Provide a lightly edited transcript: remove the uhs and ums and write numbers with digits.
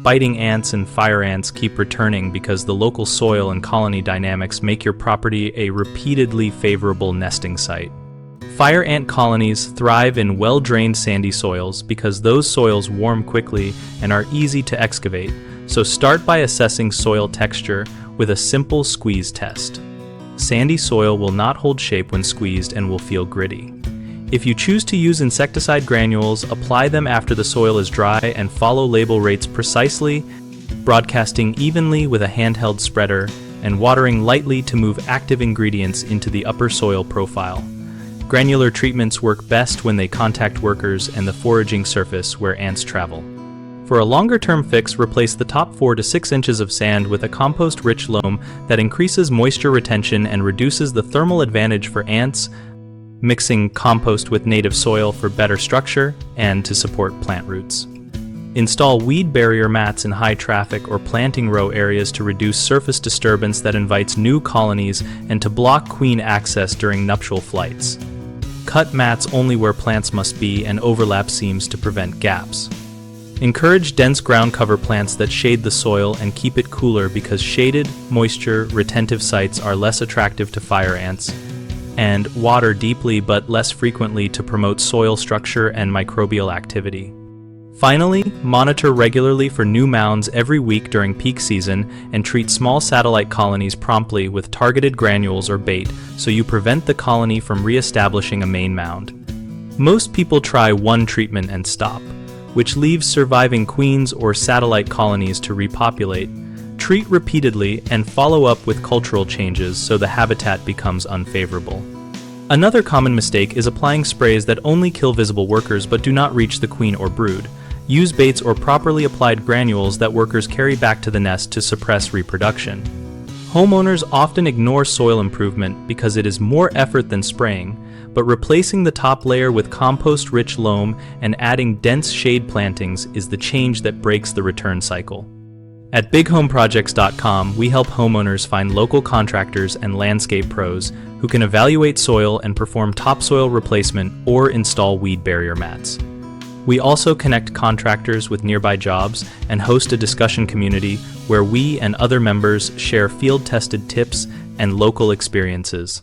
biting ants and fire ants keep returning because the local soil and colony dynamics make your property a repeatedly favorable nesting site. Fire ant colonies thrive in well-drained sandy soils because those soils warm quickly and are easy to excavate, so start by assessing soil texture with a simple squeeze test. Sandy soil will not hold shape when squeezed and will feel gritty. If you choose to use insecticide granules, apply them after the soil is dry and follow label rates precisely, broadcasting evenly with a handheld spreader and watering lightly to move active ingredients into the upper soil profile. Granular treatments work best when they contact workers and the foraging surface where ants travel. For a longer-term fix, replace the top 4 to 6 inches of sand with a compost-rich loam that increases moisture retention and reduces the thermal advantage for ants, mixing compost with native soil for better structure and to support plant roots. Install weed barrier mats in high traffic or planting row areas to reduce surface disturbance that invites new colonies and to block queen access during nuptial flights. Cut mats only where plants must be and overlap seams to prevent gaps. Encourage dense ground cover plants that shade the soil and keep it cooler because shaded, moisture-retentive sites are less attractive to fire ants, and water deeply but less frequently to promote soil structure and microbial activity. Finally, monitor regularly for new mounds every week during peak season and treat small satellite colonies promptly with targeted granules or bait so you prevent the colony from re-establishing a main mound. Most people try one treatment and stop, which leaves surviving queens or satellite colonies to repopulate. Treat repeatedly and follow up with cultural changes so the habitat becomes unfavorable. Another common mistake is applying sprays that only kill visible workers but do not reach the queen or brood. Use baits or properly applied granules that workers carry back to the nest to suppress reproduction. Homeowners often ignore soil improvement because it is more effort than spraying, but replacing the top layer with compost-rich loam and adding dense shade plantings is the change that breaks the return cycle. At bighomeprojects.com, we help homeowners find local contractors and landscape pros who can evaluate soil and perform topsoil replacement or install weed barrier mats. We also connect contractors with nearby jobs and host a discussion community where we and other members share field-tested tips and local experiences.